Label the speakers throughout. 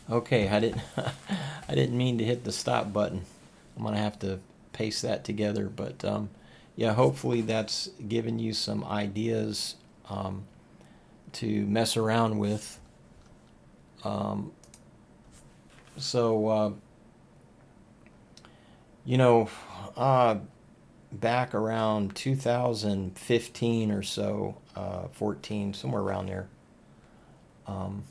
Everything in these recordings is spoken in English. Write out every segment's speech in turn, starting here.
Speaker 1: Okay, I didn't I didn't mean to hit the stop button. I'm gonna have to paste that together, but yeah, hopefully that's given you some ideas um, to mess around with. Um, so you know, uh, back around 2015 or so, 14, somewhere around there. Um,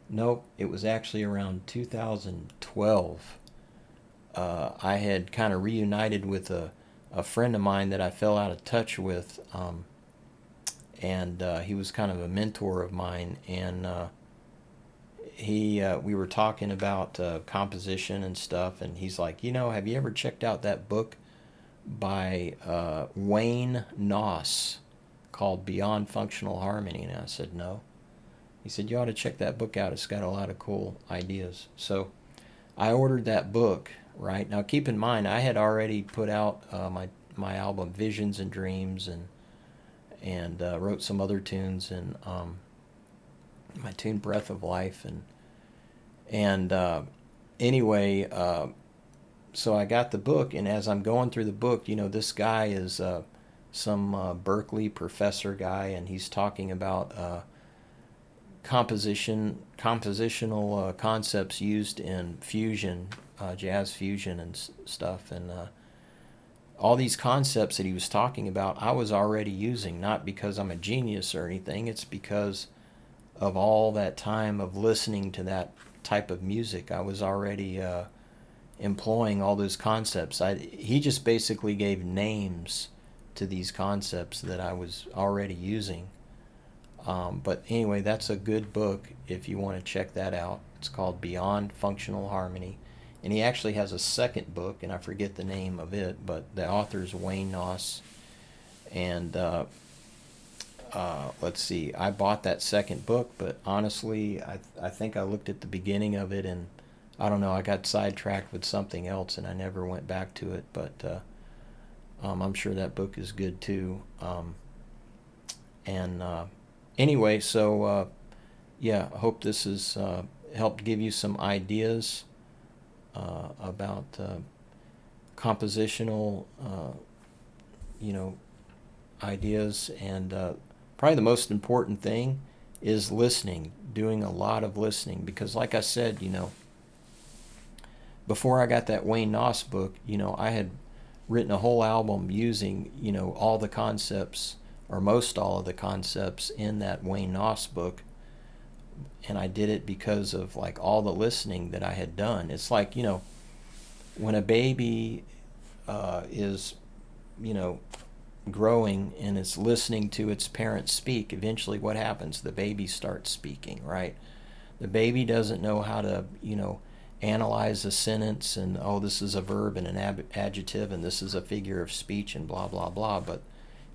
Speaker 1: nope, it was actually around 2012. I had kind of reunited with a friend of mine that I fell out of touch with, and he was kind of a mentor of mine. And we were talking about composition and stuff, and he's like, have you ever checked out that book by Wayne Noss called Beyond Functional Harmony? And I said, no. He said, you ought to check that book out. It's got a lot of cool ideas. So I ordered that book. Right now, keep in mind, I had already put out my album Visions and Dreams, and wrote some other tunes, and my tune Breath of Life, and anyway, so I got the book, and as I'm going through the book, this guy is some Berkeley professor guy, and he's talking about compositional concepts used in fusion, jazz fusion and stuff, and all these concepts that he was talking about, I was already using, not because I'm a genius or anything. It's because of all that time of listening to that type of music. I was already employing all those concepts. He just basically gave names to these concepts that I was already using. But anyway, that's a good book if you want to check that out. It's called Beyond Functional Harmony. And he actually has a second book, and I forget the name of it, but the author is Wayne Noss. And let's see, I bought that second book, but honestly, I think I looked at the beginning of it, and I don't know, I got sidetracked with something else, and I never went back to it. But I'm sure that book is good too. And anyway, so yeah, I hope this has helped give you some ideas about compositional, you know, ideas. And probably the most important thing is listening, doing a lot of listening. Because, like I said, before I got that Wayne Noss book, I had written a whole album using, all the concepts, or most all of the concepts in that Wayne Noss book. And I did it because of like all the listening that I had done. It's like, when a baby is, you know, growing and it's listening to its parents speak, eventually what happens? The baby starts speaking, right? The baby doesn't know how to, analyze a sentence and, oh, this is a verb and an adjective and this is a figure of speech and blah, blah, blah. But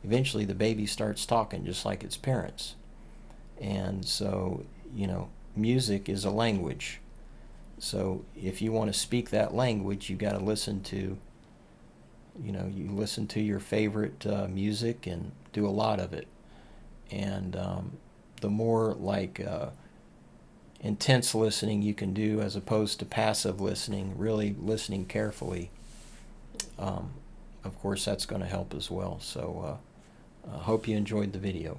Speaker 1: eventually the baby starts talking just like its parents. And so, music is a language. So if you want to speak that language, you got to listen to, you listen to your favorite music and do a lot of it. And the more like intense listening you can do as opposed to passive listening, really listening carefully, um, of course that's going to help as well. So I hope you enjoyed the video.